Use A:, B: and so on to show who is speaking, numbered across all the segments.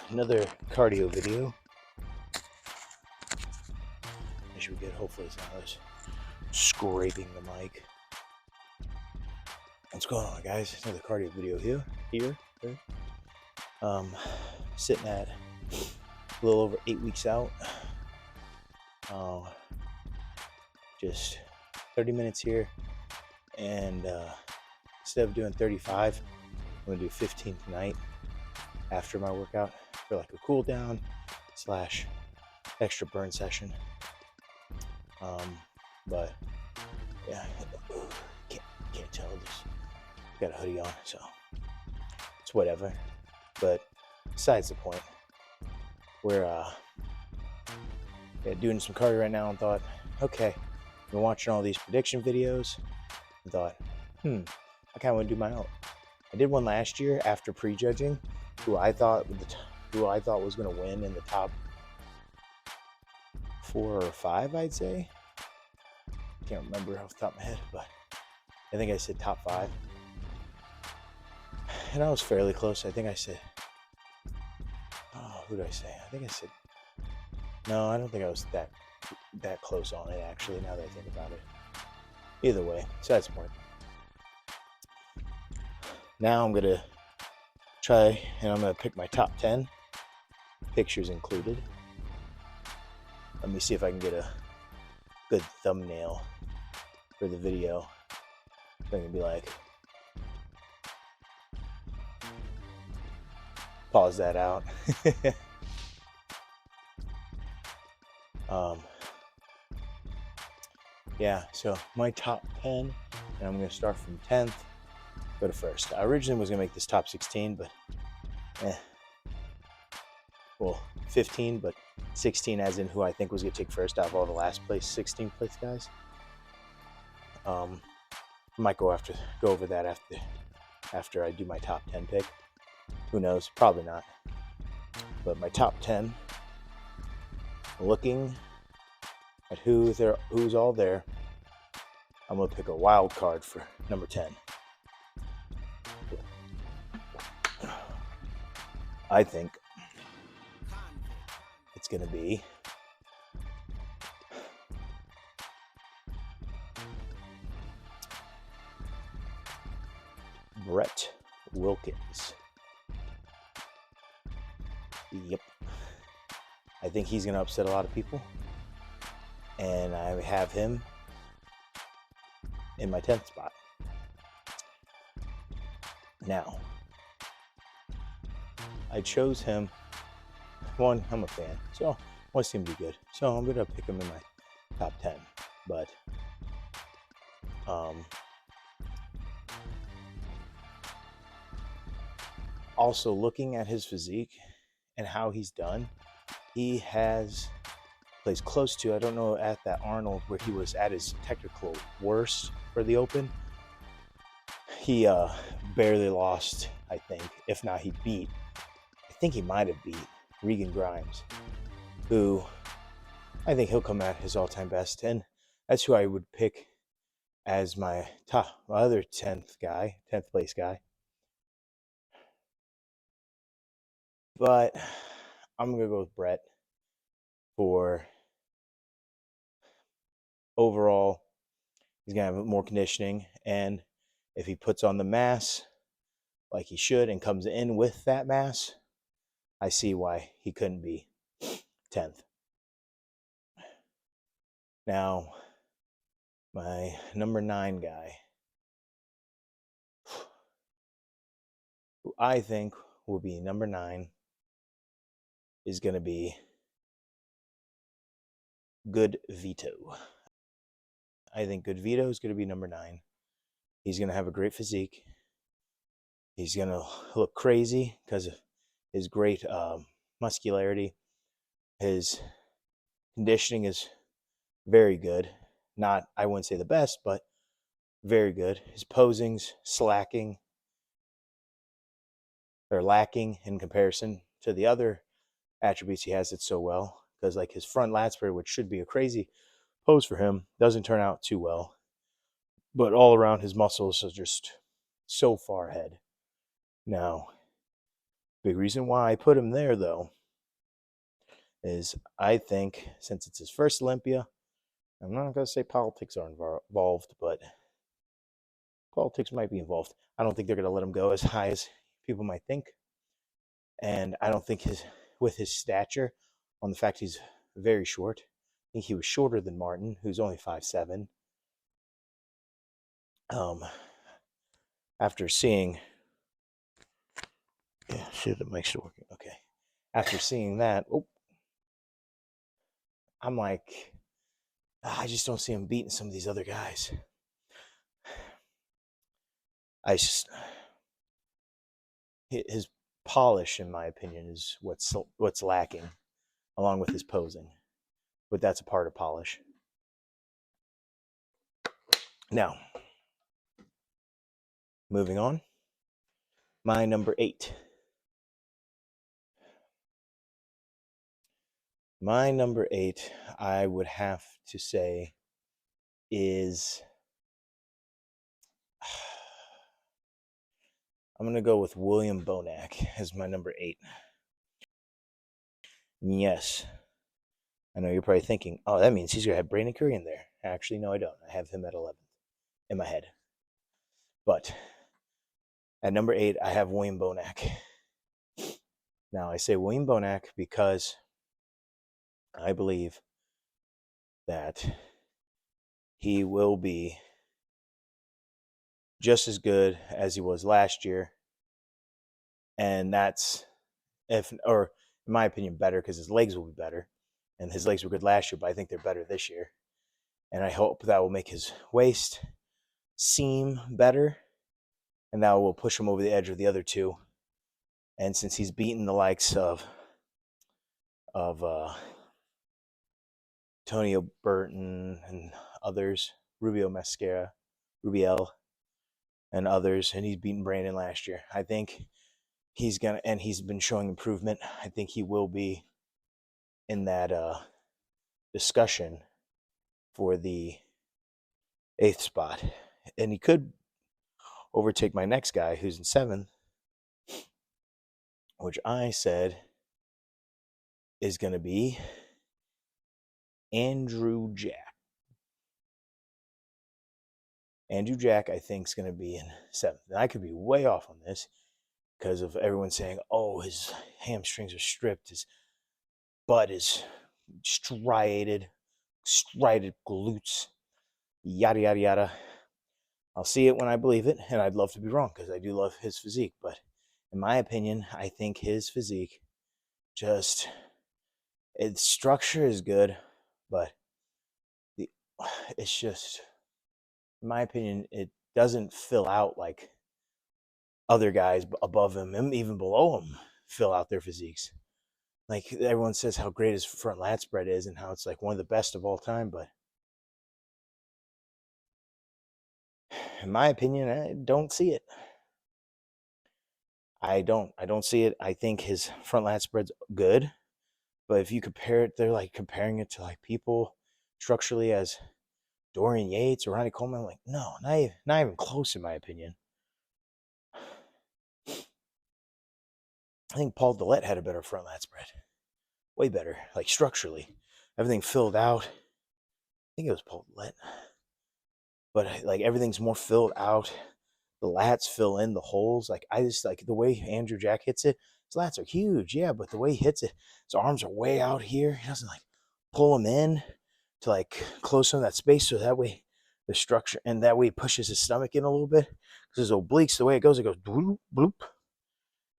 A: Another cardio video. I should be good. Hopefully it's not us scraping the mic. What's going on, guys? Another cardio video here. Sitting at a little over 8 weeks out. Just 30 minutes here, and instead of doing 35, I'm gonna do 15 tonight after my workout for like a cool down / extra burn session. But yeah, can't tell, just got a hoodie on, so it's whatever. But besides the point, we're doing some cardio right now, and thought, okay, I've been watching all these prediction videos and thought, I kind of want to do my own. I did one last year after prejudging who I thought was going to win in the top 4 or 5, I'd say. Can't remember off the top of my head, but I think I said top 5. And I was fairly close. I think I said, who did I say? I think I said, no, I don't think I was that close on it, actually, now that I think about it. Either way, besides the point. Now I'm going to try, and I'm going to pick my top 10, pictures included. Let me see if I can get a good thumbnail for the video. So I can be like, pause that out. Yeah, so my top 10, and I'm going to start from 10th, go to first. I originally was going to make this top 16, but well, 15, but 16 as in who I think was going to take first out of all the last place 16th place guys. Might go over that after I do my top 10 pick. Who knows? Probably not. But my top 10, looking at who's all there, I'm going to pick a wild card for number 10. I think it's going to be Brett Wilkins. Yep. I think he's going to upset a lot of people. And I have him in my 10th spot. Now, I chose him. One, I'm a fan, so I want to see him do good. So I'm going to pick him in my top 10. But also looking at his physique and how he's done, he plays close to, I don't know, at that Arnold where he was at his technical worst for the Open. He barely lost, I think. If not, he might have beat Regan Grimes, who I think he'll come at his all-time best. And that's who I would pick as my other 10th place guy. But I'm going to go with Brett for overall. He's going to have more conditioning, and if he puts on the mass like he should and comes in with that mass, I see why he couldn't be 10th. Now, my number 9 guy, who I think will be number 9, is going to be Good Vito. I think Good Vito is going to be number 9. He's going to have a great physique. He's going to look crazy because of his great muscularity. His conditioning is very good. Not, I wouldn't say the best, but very good. His posing's lacking in comparison to the other attributes he has it so well. Because like his front lat spread, which should be a crazy pose for him, doesn't turn out too well. But all around, his muscles are just so far ahead. Now, Big reason why I put him there, though, is I think since it's his first Olympia, I'm not going to say politics are involved, but politics might be involved. I don't think they're going to let him go as high as people might think. And I don't think with his stature, on the fact he's very short, I think he was shorter than Martin, who's only 5'7". After seeing, yeah, see if the mic's still working. Okay. After seeing that, I'm like, I just don't see him beating some of these other guys. His polish, in my opinion, is what's lacking, along with his posing. But that's a part of polish. Now, moving on. My number 8. My number 8, I would have to say, is I'm going to go with William Bonac as my number 8. Yes. I know you're probably thinking, oh, that means he's going to have Brandon Curry in there. Actually, no, I don't. I have him at 11th in my head. But at number 8, I have William Bonac. Now, I say William Bonac because I believe that he will be just as good as he was last year. And that's, in my opinion, better, because his legs will be better. And his legs were good last year, but I think they're better this year. And I hope that will make his waist seem better. And that will push him over the edge of the other two. And since he's beaten the likes of Tonio Burton and others, Rubiel, and others, and he's beaten Brandon last year, I think he's been showing improvement. I think he will be in that discussion for the 8th spot. And he could overtake my next guy, who's in 7th, which I said is going to be Andrew Jack. Andrew Jack, I think, is going to be in 7th. And I could be way off on this because of everyone saying, oh, his hamstrings are stripped, his butt is striated glutes, yada, yada, yada. I'll see it when I believe it, and I'd love to be wrong because I do love his physique. But in my opinion, I think his physique its structure is good, but it's just, in my opinion, it doesn't fill out like other guys above him and even below him fill out their physiques. Like, everyone says how great his front lat spread is and how it's like one of the best of all time, but in my opinion, I don't see it. I don't see it. I think his front lat spread's good, but if you compare it, they're like comparing it to like people structurally as Dorian Yates or Ronnie Coleman. I'm like, no, not even close in my opinion. I think Paul Dillette had a better front lat spread. Way better, like structurally. Everything filled out. I think it was Paul Dillette. But like everything's more filled out. The lats fill in the holes. Like, I just like the way Andrew Jack hits it. His lats are huge, yeah, but the way he hits it, his arms are way out here. He doesn't like pull them in to like close some of that space, so that way the structure, and that way he pushes his stomach in a little bit. Because his obliques, the way it goes bloop, bloop.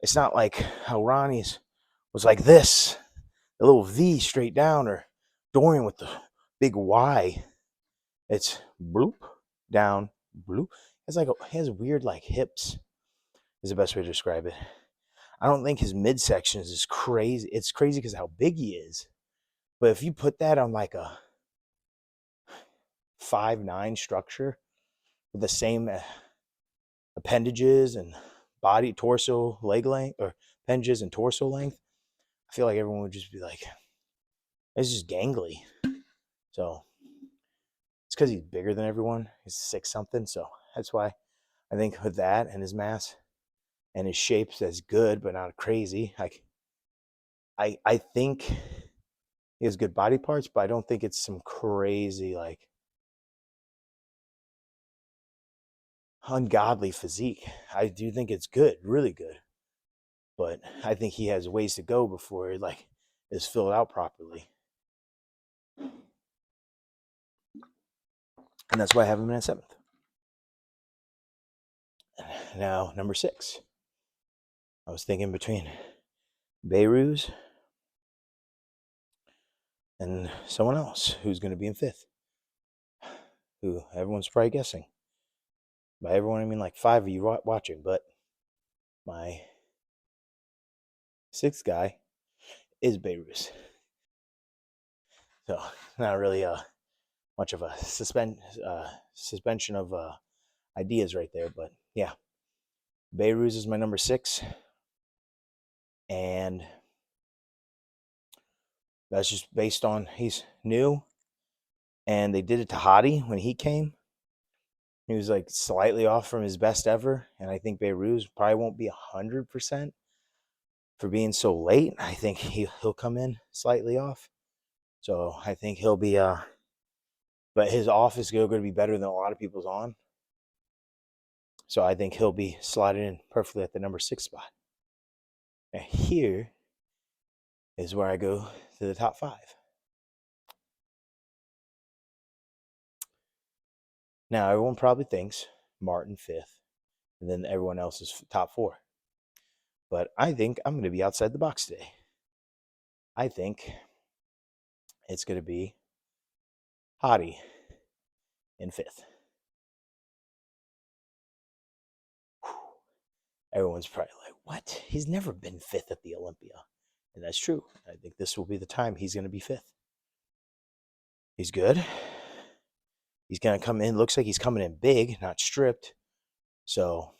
A: It's not like how Ronnie's was like this, a little V straight down, or Dorian with the big Y. It's bloop, down, bloop. It's like he has weird like hips, is the best way to describe it. I don't think his midsection is crazy. It's crazy because of how big he is. But if you put that on like a 5'9" structure with the same appendages and body, torso, leg length, or appendages and torso length, I feel like everyone would just be like, it's just gangly. So it's because he's bigger than everyone. He's 6 something. So that's why I think with that and his mass and his shape's as good, but not crazy. I think he has good body parts, but I don't think it's some crazy, like, ungodly physique. I do think it's good, really good, but I think he has ways to go before it, like, is filled out properly, and that's why I have him in at 7th. Now, number 6. I was thinking between Beirut and someone else who's going to be in 5th, who everyone's probably guessing. By everyone, I mean like 5 of you watching, but my 6th guy is Beirut. So, not really much of a suspension of ideas right there, but yeah. Beirut is my number 6, and that's just based on he's new, and they did it to Hadi when he came. He was like slightly off from his best ever, and I think Beirut probably won't be 100% for being so late. I think he'll come in slightly off, so I think he'll be but his off is going to be better than a lot of people's on, so I think he'll be slotted in perfectly at the number 6 spot. And here is where I go to the top 5. Now, everyone probably thinks Martin 5th, and then everyone else is top 4. But I think I'm going to be outside the box today. I think it's going to be Hadi in 5th. Everyone's probably like, what? He's never been 5th at the Olympia. And that's true. I think this will be the time he's going to be 5th. He's good. He's going to come in. Looks like he's coming in big, not stripped. So,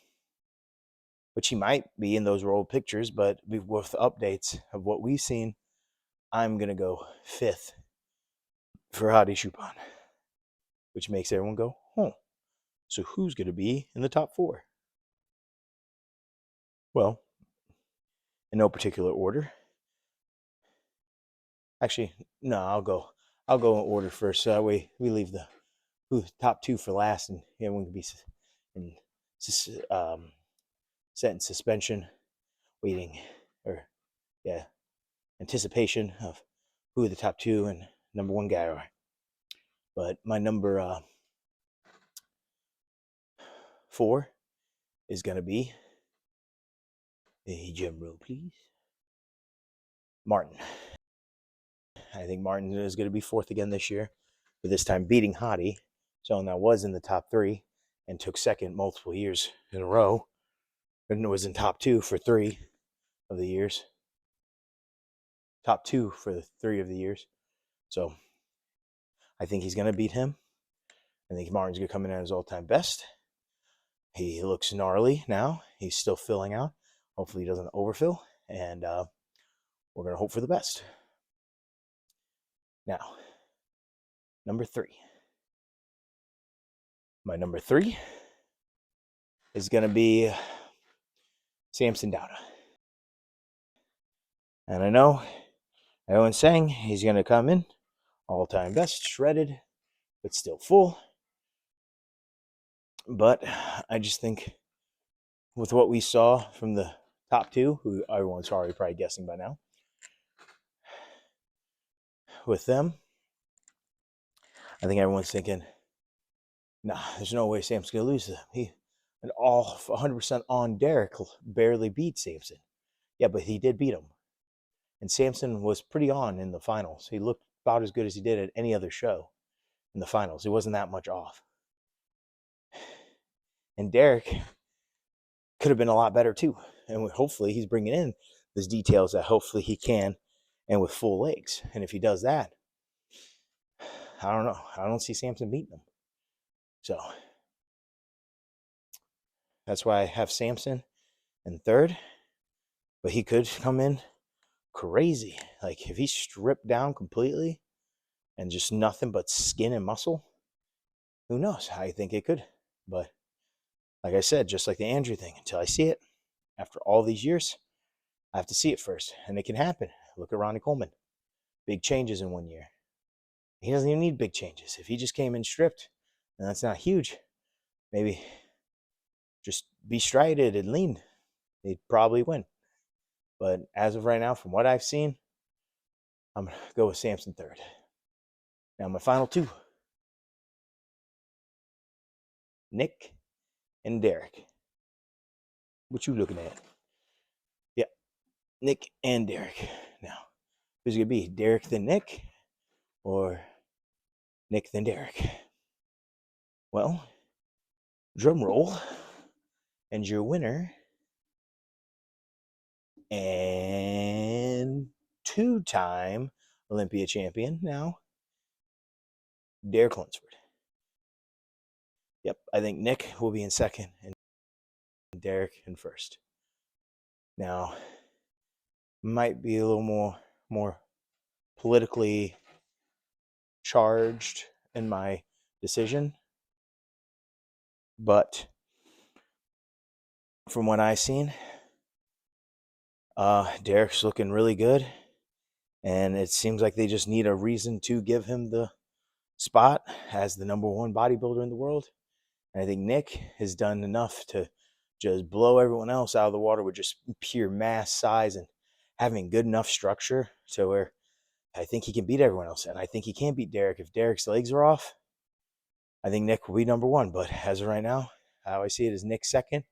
A: which he might be in those old pictures, but with updates of what we've seen, I'm going to go 5th for Hadi Choopan, which makes everyone go, oh, so who's going to be in the top 4? Well, in no particular order. Actually, no, I'll go in order first. So that way we leave the top 2 for last, and everyone can be set in suspension, waiting, or anticipation of who the top 2 and number 1 guy are. But my number 4 is going to be, drum roll please, Martin. I think Martin is going to be 4th again this year, but this time beating Hadi. So that was in the top 3 and took 2nd multiple years in a row, and it was in top 2 for 3 of the years. Top 2 for the 3 of the years. So I think he's going to beat him. I think Martin's going to come in at his all-time best. He looks gnarly now. He's still filling out. Hopefully he doesn't overfill, and we're going to hope for the best. Now, number 3. My number 3 is going to be Samson Dauda. And I know everyone's saying he's going to come in all-time best, shredded, but still full. But I just think with what we saw from the top 2, who everyone's already probably guessing by now, with them, I think everyone's thinking, nah, there's no way Samson's going to lose to them. He, an all 100% on Derek, barely beat Samson. Yeah, but he did beat him. And Samson was pretty on in the finals. He looked about as good as he did at any other show in the finals. He wasn't that much off. And Derek could have been a lot better too. And hopefully he's bringing in those details that hopefully he can, and with full legs. And if he does that, I don't know. I don't see Samson beating him. So that's why I have Samson in 3rd. But he could come in crazy. Like if he's stripped down completely and just nothing but skin and muscle, who knows? I think it could. But like I said, just like the Andrew thing, until I see it, After all these years, I have to see it first, and it can happen. Look at Ronnie Coleman. Big changes in 1 year. He doesn't even need big changes. If he just came in stripped, and that's not huge, maybe just be strided and lean, he'd probably win. But as of right now, from what I've seen, I'm going to go with Samson third. Now, my final two, Nick and Derek. What you looking at? Yeah, Nick and Derek. Now, who's it going to be? Derek then Nick, or Nick then Derek? Well, drum roll, and your winner and two-time Olympia champion now, Derek Lunsford. Yep, I think Nick will be in second and Derek in first. Now, might be a little more politically charged in my decision, but from what I've seen, Derek's looking really good, and it seems like they just need a reason to give him the spot as the #1 bodybuilder in the world. And I think Nick has done enough to just blow everyone else out of the water with just pure mass, size, and having good enough structure to where I think he can beat everyone else. And I think he can beat Derek. If Derek's legs are off, I think Nick will be #1. But as of right now, how I see it is Nick second,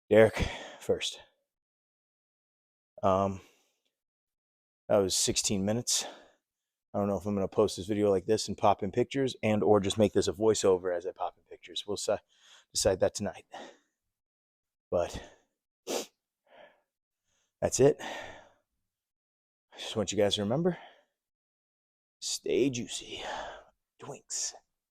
A: Derek first. That was 16 minutes. I don't know if I'm going to post this video like this and pop in pictures and or just make this a voiceover as I pop in pictures. We'll decide that tonight. But that's it. I just want you guys to remember, stay juicy. Twinks.